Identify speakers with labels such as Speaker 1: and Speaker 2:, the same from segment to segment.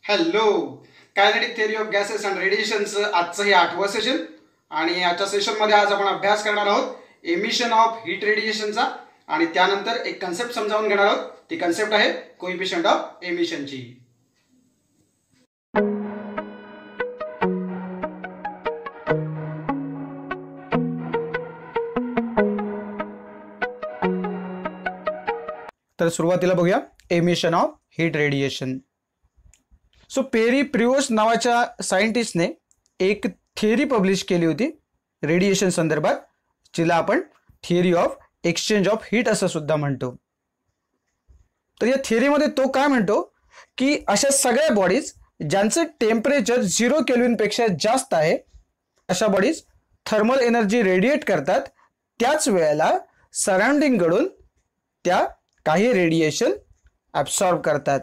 Speaker 1: Hello, kinetic theory of gases and रेडिएशनचं आजचं हे 8वं सेशन आणि आजच्या सेशनमध्ये आज आपण अभ्यास करणार आहोत एमिशन ऑफ हीट रेडिएशनचा आणि त्यानंतर एक कन्सेप्ट समजावून घेणार आहोत. ती कन्सेप्ट आहे कोइफिशियंट ऑफ एमिशनची. तर सुरुवातीला बघूया emission of heat radiation. So Pierre Prevost नावाच्या सायंटिस्टने एक थिअरी पब्लिश केली होती रेडिएशन संदर्भात, जिला आपण theory of exchange of heat असं सुद्धा म्हणतो. तर या थिअरीमध्ये तो काय म्हणतो की अशा सगळ्या बॉडीज ज्यांचं टेम्परेचर 0 केल्विनपेक्षा जास्त आहे अशा बॉडीज थर्मल एनर्जी रेडिएट करतात, त्याच वेळेला सराउंडिंगकडून त्या काही रेडिएशन ॲब्सॉर्ब करतात.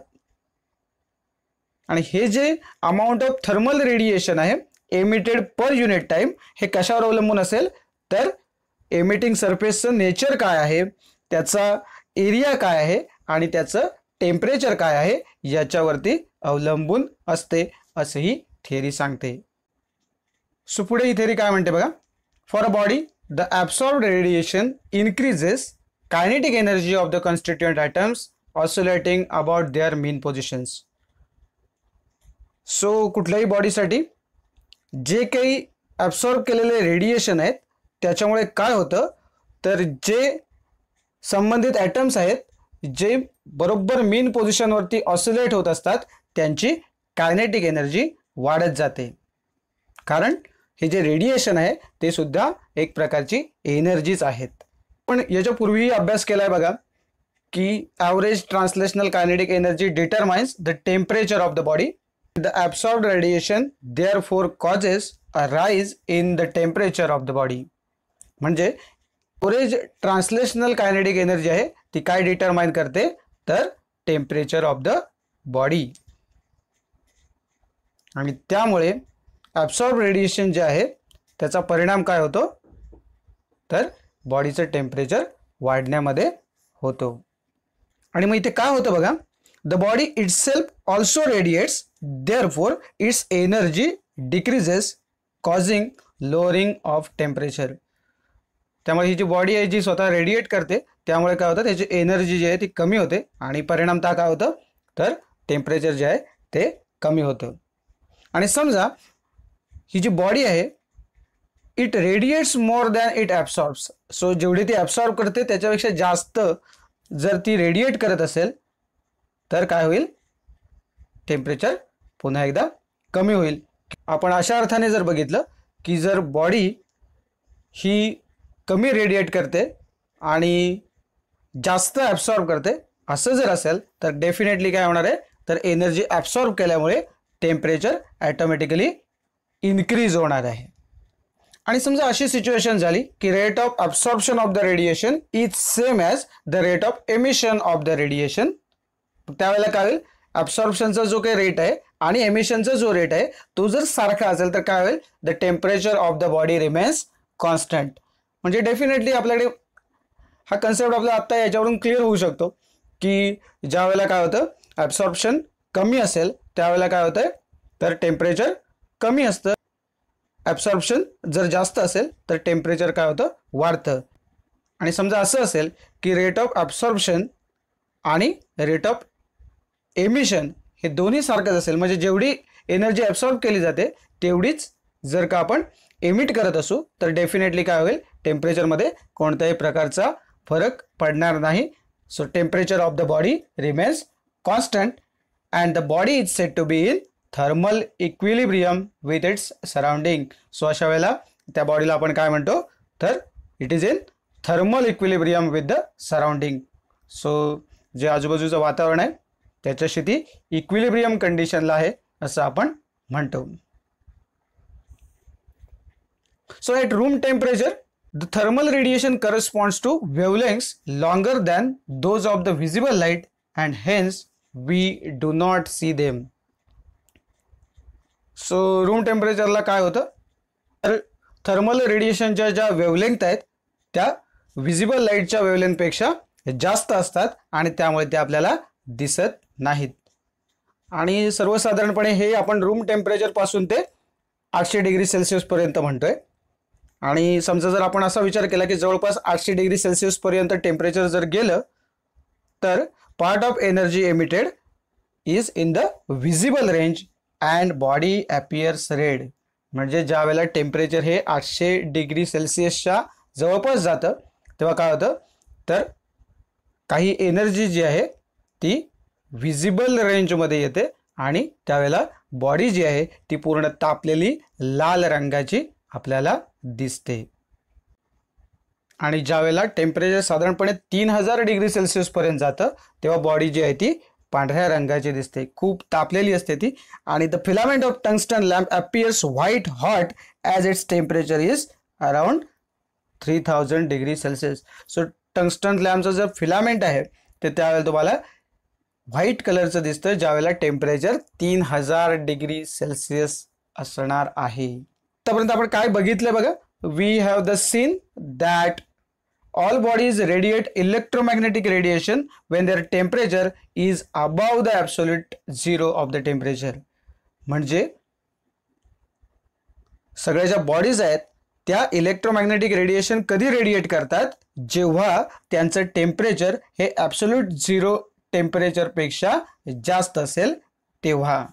Speaker 1: आणि हे जे अमाऊंट ऑफ थर्मल रेडिएशन आहे एमिटेड पर युनिट टाइम हे कशावर अवलंबून असेल तर एमिटिंग सरफेसचं नेचर काय आहे, त्याचा एरिया काय आहे आणि त्याचं टेम्परेचर काय आहे याच्यावरती अवलंबून असते असं ही थिअरी सांगते. सो पुढे ही थिअरी काय म्हणते बघा. For a body the absorbed radiation increases kinetic energy of the constituent atoms oscillating about their mean positions. So कुठल्याही बॉडीसाठी जे काही ॲब्सॉर्ब केलेले रेडिएशन आहेत त्याच्यामुळे काय होतं तर जे संबंधित ॲटम्स आहेत जे बरोबर मीन पोझिशनवरती ऑसिलेट होत असतात त्यांची कायनेटिक एनर्जी वाढत जाते, कारण हे जे रेडिएशन आहे ते सुद्धा एक प्रकारची एनर्जीच आहेत. पण याच्यापूर्वीही अभ्यास केला आहे बघा की average translational kinetic energy determines the temperature of the body. The absorbed radiation therefore causes a rise in the temperature of the body. म्हणजे ॲव्हरेज ट्रान्सलेशनल कायनेटिक एनर्जी आहे ती काय डिटरमाइन करते तर टेम्परेचर ऑफ द बॉडी. आणि त्यामुळे absorb radiation जे आहे त्याचा परिणाम काय होतो तर बॉडीचं टेम्परेचर वाढण्यामध्ये होतो. आणि मग इथे काय होतं बघा, the body itself also radiates, therefore its energy decreases causing lowering of temperature. त्यामुळे ही जी बॉडी आहे जी स्वतः रेडिएट करते त्यामुळे काय होतं त्याची एनर्जी जी आहे ती कमी होते आणि परिणामतः काय होतं तर टेम्परेचर जे आहे ते कमी होतं. आणि समजा ही जी बॉडी आहे it radiates more than it absorbs. So जेवढी ती ॲब्सॉर्ब करते त्याच्यापेक्षा जास्त जर ती रेडिएट करत असेल तर काय होईल टेम्परेचर पुन्हा एकदा कमी होईल. आपण अशा अर्थाने जर बघितलं की जर बॉडी ही कमी रेडिएट करते आणि जास्त ॲब्सॉर्ब करते असं जर असेल तर डेफिनेटली काय होणार आहे तर एनर्जी ॲब्सॉर्ब केल्यामुळे टेम्परेचर ॲटोमॅटिकली इन्क्रीज होणार आहे. आणि समजा अशी सिच्युएशन झाली की rate of absorption of the radiation is same as the rate of emission of the radiation. त्यावेळेला काय होईल ॲब्सॉर्प्शनचा जो काही रेट आहे आणि एमिशनचा जो रेट आहे तो जर सारखा असेल तर काय होईल the temperature of the body remains constant. म्हणजे डेफिनेटली आपल्याकडे हा कन्सेप्ट आपला आत्ता याच्यावरून क्लिअर होऊ शकतो की ज्या वेळेला काय होतं ॲब्सॉर्प्शन कमी असेल त्यावेळेला काय होतं तर टेम्परेचर कमी असतं, ॲब्सॉर्प्शन जर जास्त असेल तर टेम्परेचर काय होतं वाढतं. आणि समजा असं असेल की रेट ऑफ ॲब्सॉर्प्शन आणि रेट ऑफ एमिशन हे दोन्ही सारखंच असेल म्हणजे जेवढी एनर्जी ॲब्सॉर्ब केली जाते तेवढीच जर का आपण एमिट करत असू तर डेफिनेटली काय होईल टेम्परेचरमध्ये कोणत्याही प्रकारचा फरक पडणार नाही. So temperature of the body remains constant and the body is said to be in thermal equilibrium with its surrounding. So अशा वेळेला त्या बॉडीला आपण काय म्हणतो तर it is in thermal equilibrium with the surrounding. So जे आजूबाजूचं वातावरण आहे त्याच्याशी ती इक्विलिब्रियम कंडिशनला आहे असं आपण म्हणतो. So at room temperature the thermal radiation corresponds to wavelengths longer than those of the visible light and hence we do not see them. So room टेम्परेचरला काय होतं तर थर्मल रेडिएशनच्या ज्या वेवलेंग्थ आहेत त्या व्हिजिबल लाईटच्या वेवलेंथपेक्षा जास्त असतात आणि त्यामुळे ते आपल्याला दिसत नाहीत. आणि सर्वसाधारणपणे हे आपण रूम टेम्परेचर पासून ते 800 डिग्री सेल्सिअस पर्यंत म्हणतोय. आणि समजा जर आपण असा विचार केला की जवळपास 800 डिग्री सेल्सिअस पर्यंत टेम्परेचर जर गेलं तर part of energy emitted is in the visible range and body appears red. म्हणजे ज्या वेळेला टेम्परेचर हे 800 डिग्री सेल्सिअसच्या जवळपास जातं तेव्हा काय होतं तर काही एनर्जी जी आहे ती विजिबल रेंजमध्ये येते आणि त्यावेळेला बॉडी जी आहे ती पूर्ण तापलेली लाल रंगाची आपल्याला दिसते. आणि ज्या वेळेला टेम्परेचर साधारणपणे 3000 डिग्री सेल्सिअस पर्यंत जातं तेव्हा बॉडी जी आहे ती पांढऱ्या रंगाची दिसते, खूप तापलेली असते ती. आणि the filament of tungsten lamp appears white hot as its temperature is around 3000 degree Celsius. So tungsten लॅम्पचं जर फिलामेंट आहे ते त्यावेळेला तुम्हाला व्हाईट कलरचं दिसतं ज्यावेळेला टेम्परेचर 3000 डिग्री सेल्सिअस असणार आहे. आतापर्यंत आपण काय बघितलं बघा. We have the seen that all bodies radiate electromagnetic radiation when their temperature is above the absolute zero of the temperature. म्हणजे सगळ्या ज्या बॉडीज आहेत त्या इलेक्ट्रोमॅग्नेटिक रेडिएशन कधी रेडिएट करतात जेव्हा त्यांचं टेम्परेचर हे ॲब्सोल्यूट झिरो टेम्परेचरपेक्षा जास्त असेल तेव्हा.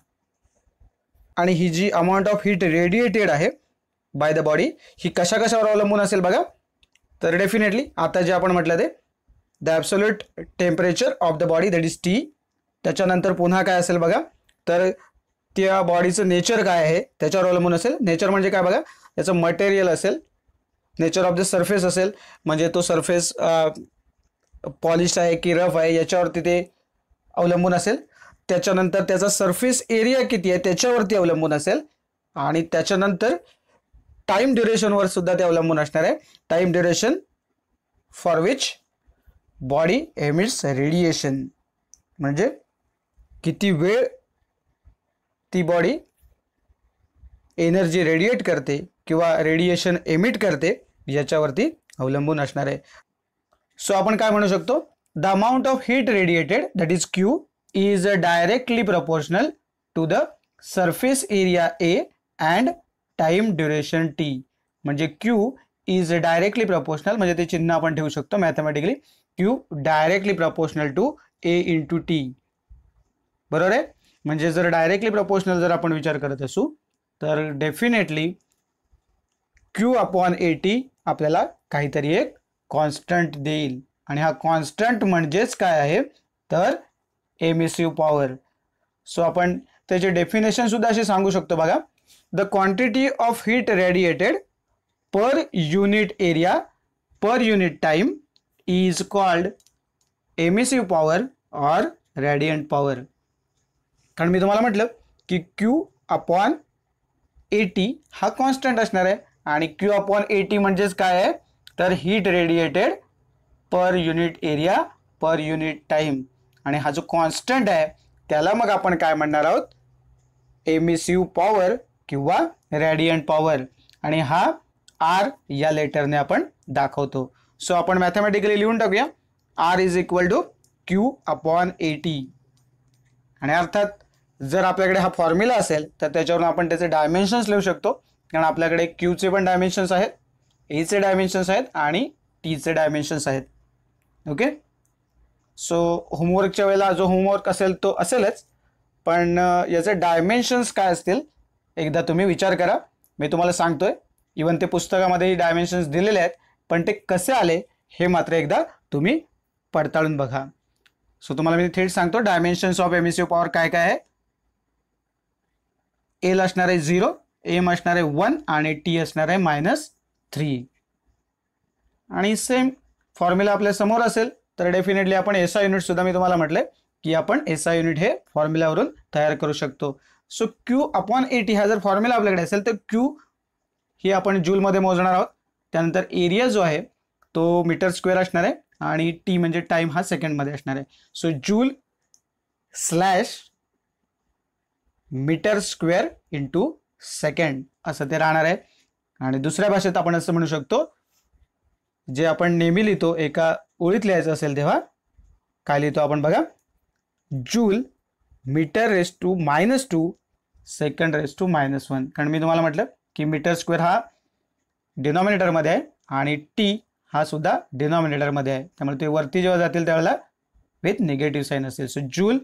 Speaker 1: आणि ही जी अमाऊंट ऑफ हीट रेडिएटेड आहे बाय द बॉडी ही कशा कशावर अवलंबून असेल बघा. तर डेफिनेटली आता जे आपण म्हटलं ते the absolute temperature of the body that is T. त्याच्यानंतर पुन्हा काय असेल बघा तर त्या बॉडीचं नेचर काय आहे त्याच्यावर अवलंबून असेल. नेचर म्हणजे काय बघा, त्याचं मटेरियल असेल, नेचर ऑफ द सरफेस असेल म्हणजे तो सरफेस पॉलिश आहे की रफ आहे याच्यावरती ते अवलंबून असेल. त्याच्यानंतर त्याचा सरफेस एरिया किती आहे त्याच्यावरती अवलंबून असेल. आणि त्याच्यानंतर टाइम ड्युरेशनवर सुद्धा ते अवलंबून असणार आहे. Time duration for which body emits radiation म्हणजे किती वेळ ती बॉडी एनर्जी रेडिएट करते किंवा रेडिएशन एमिट करते याच्यावरती अवलंबून असणार आहे. सो आपण काय म्हणू शकतो, the amount of heat radiated that is Q is directly proportional to the surface area A and time duration T. म्हणजे क्यू इज डायरेक्टली प्रपोर्शनल म्हणजे ते चिन्ह आपण ठेवू शकतो mathematically. Q directly proportional to A into T. बरोबर आहे. म्हणजे जर डायरेक्टली प्रपोर्शनल जर आपण विचार करत असू तर definitely Q upon A T आपल्याला काहीतरी एक कॉन्स्टंट देईल. आणि हा कॉन्स्टंट म्हणजेच काय आहे तर एमिसिव्ह पॉवर. सो आपण त्याचे डेफिनेशन सुद्धा असे सांगू शकतो बघा. The quantity of heat radiated per unit area per unit time is called emissive power or radiant power. कारण मी तुम्हाला म्हटलं की Q अपॉन AT हा कॉन्स्टंट असणार आहे आणि Q अपॉन AT म्हणजेच काय आहे तर heat radiated per unit area per unit time. आणि हा जो कॉन्स्टंट आहे त्याला मग आपण काय म्हणणार आहोत एमिसिव्ह पॉवर किंवा रॅडियंट पॉवर. आणि हा आर या लेटरने आपण दाखवतो. सो आपण मॅथमॅटिकली लिहून टाकूया R is equal to Q upon A T. आणि अर्थात जर आपल्याकडे हा फॉर्म्युला असेल तर त्याच्यावरून आपण त्याचे डायमेन्शन्स लिहू शकतो. कारण आपल्याकडे क्यूचे पण डायमेन्शन्स आहेत, एचे डायमेन्शन्स आहेत आणि टीचे डायमेन्शन्स आहेत. ओके. सो होमवर्कच्या वेळेला जो होमवर्क असेल तो असेलच, पण याचे डायमेन्शन्स काय असतील एकदा तुम्ही विचार करा. मी तुम्हाला सांगतोय इवन ते पुस्तकामध्ये डायमेन्शन्स दिलेले आहेत पण ते कसे आले हे मात्र एकदा तुम्ही पडताळून बघा. सो तुम्हाला मी थेट सांगतो डायमेन्शन्स ऑफ एमिसिव्ह पॉवर काय काय आहे. एल असणार आहे 0, एम असणार आहे 1 आणि टी असणार आहे -3. आणि सेम फॉर्म्युला आपल्या समोर असेल तर डेफिनेटली आपण एसआय युनिट सुद्धा मी तुम्हाला म्हटलंय की आपण एसआय युनिट हे फॉर्म्युल्यावरून तयार करू शकतो. So Q upon A T हा जर फॉर्म्युला आपल्याकडे असेल तर क्यू ही आपण जूलमध्ये मोजणार आहोत. त्यानंतर एरिया जो आहे तो मीटर स्क्वेअर असणार आहे आणि टी म्हणजे टाइम हा सेकंडमध्ये असणार आहे. So joule slash meter square into second असं ते राहणार आहे. आणि दुसऱ्या भाषेत आपण असं म्हणू शकतो, जे आपण नेहमी लिहितो एका ओळीत लिहायचं असेल तेव्हा काय लिहितो आपण बघा, joule meter raise to -2 second raise to -1. कारण मी तुम्हाला म्हटलं की मीटर स्क्वेअर हा डिनॉमिनेटरमध्ये आहे आणि टी हा सुद्धा डिनॉमिनेटरमध्ये आहे, त्यामुळे ते वरती जेव्हा जातील त्यावेळेला विथ निगेटिव्ह साईन असेल. So joule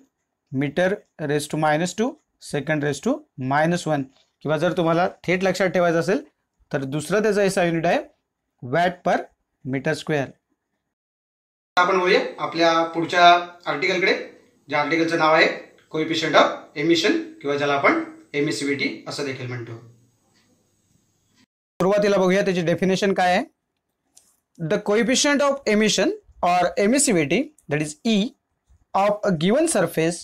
Speaker 1: meter raise to -2 second raise to -1. किंवा जर तुम्हाला थेट लक्षात ठेवायचं असेल तर दुसरं त्याचं एसआय युनिट आहे वॅट पर मीटर स्क्वेअर. आपण वळूया आपल्या पुढच्या आर्टिकलकडे, ज्या आर्टिकलचं नाव आहे कोएफिशियंट ऑफ एमिशन, किंवा ज्याला आपण एमिसिव्हिटी असं देखील म्हणतो. सुरुवातीला बघूया त्याची डेफिनेशन काय आहे. The coefficient of emission or emissivity, that is E, of a given surface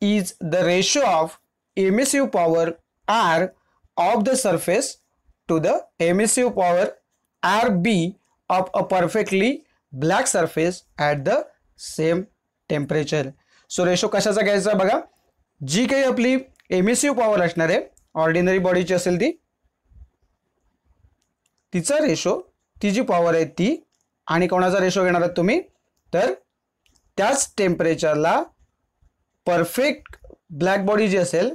Speaker 1: is the ratio of emissive power R of the surface to the emissive power RB of a perfectly black surface at the same temperature. So ratio कशाचा घ्यायचा बघा. जी काही आपली emissive power असणार आहे ordinary बॉडीची असेल तिचा रेशो, ती जी पॉवर आहे ती, आणि कोणाचा रेशो घेणार आहात तुम्ही, तर त्याच टेम्परेचरला परफेक्ट ब्लॅक बॉडी जी असेल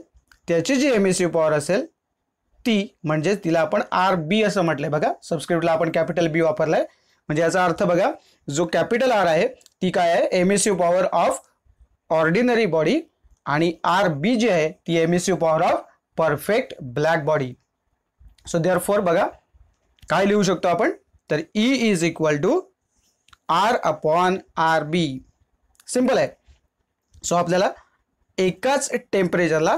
Speaker 1: त्याची जी एमिसिव्ह पॉवर असेल ती, म्हणजे तिला आपण RB असं म्हटलंय बघा. सबस्क्रिप्टला आपण कॅपिटल B वापरलाय, म्हणजे याचा अर्थ बघा, जो कॅपिटल R आहे ती काय आहे, emissive power of ordinary body, आणि RB जी आहे ती emissive power of perfect black body. So therefore बघा काय लिहू शकतो आपण, तर E is equal to R upon RB. Simple आहे. सो आपल्याला एकाच टेम्परेचरला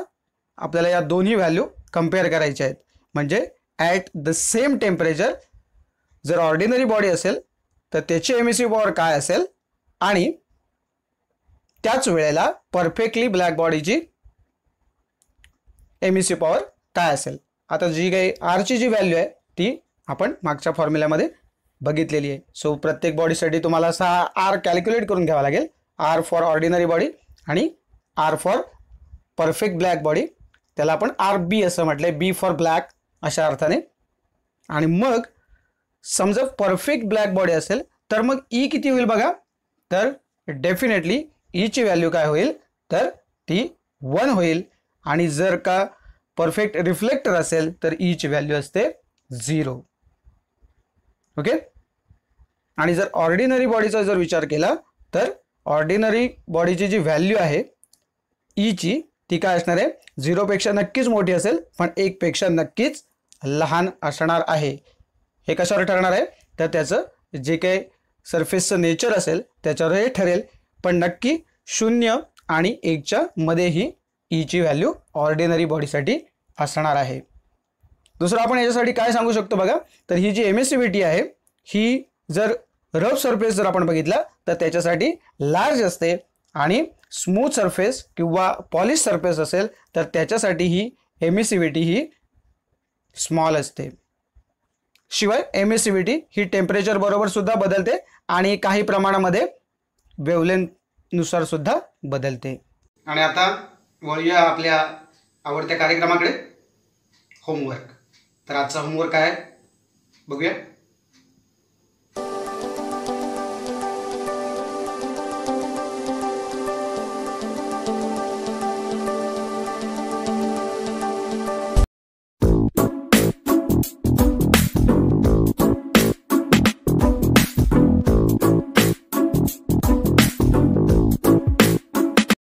Speaker 1: आपल्याला या दोन्ही व्हॅल्यू कम्पेअर करायच्या आहेत. म्हणजे ॲट द सेम टेम्परेचर जर ऑर्डिनरी बॉडी असेल तर त्याची एमिसिव्ह पॉवर काय असेल, आणि त्याच वेळेला परफेक्टली ब्लॅक बॉडीची एमिसिव्ह पॉवर काय असेल. आता जी काही आरची जी व्हॅल्यू आहे ती आपण मागच्या फॉर्म्युल्यामध्ये बघितलेली आहे. सो प्रत्येक बॉडीसाठी तुम्हाला असा आर कॅल्क्युलेट करून घ्यावा लागेल. आर फॉर ऑर्डिनरी बॉडी आणि R for perfect black body, त्याला आपण RB असं म्हटलंय, बी फॉर ब्लॅक अशा अर्थाने. आणि मग समजा परफेक्ट ब्लॅक बॉडी असेल तर मग E किती होईल बघा, तर डेफिनेटली E ची व्हॅल्यू काय होईल, तर ती 1 होईल. आणि जर का परफेक्ट रिफ्लेक्टर असेल तर E ची व्हॅल्यू असते 0. ओके. आणि जर ऑर्डिनरी बॉडीचा जर विचार केला तर ऑर्डिनरी बॉडीची जी व्हॅल्यू आहे E ची ती काय असणार आहे, 0 पेक्षा नक्कीच मोठी असेल पण 1 पेक्षा नक्कीच लहान असणार आहे. हे कशावर ठरणार आहे, तर त्याचं जे काही सरफेसचं नेचर असेल त्याच्यावर हे ठरेल, पण नक्की 0 आणि 1च्या मध्ये ही E ची व्हॅल्यू ऑर्डिनरी बॉडीसाठी असणार आहे. दुसरं आपण याच्यासाठी काय सांगू शकतो बघा, तर ही जी एमिसिव्हिटी आहे ही जर रफ सरफेस जर आपण बघितला तर त्याच्यासाठी लार्ज असते, आणि स्मूथ सरफेस किंवा पॉलिश सरफेस असेल तर त्याच्यासाठी ही एमिसिव्हिटी ही स्मॉल असते. शिवाय एमिसिव्हिटी ही टेम्परेचर बरोबर सुद्धा बदलते आणि काही प्रमाणामध्ये वेव्हलेंथनुसार सुद्धा बदलते. आणि आता वळूया आपल्या आवडत्या कार्यक्रमाकडे, होमवर्क. तर आजचा होमवर्क काय आहे बघूया.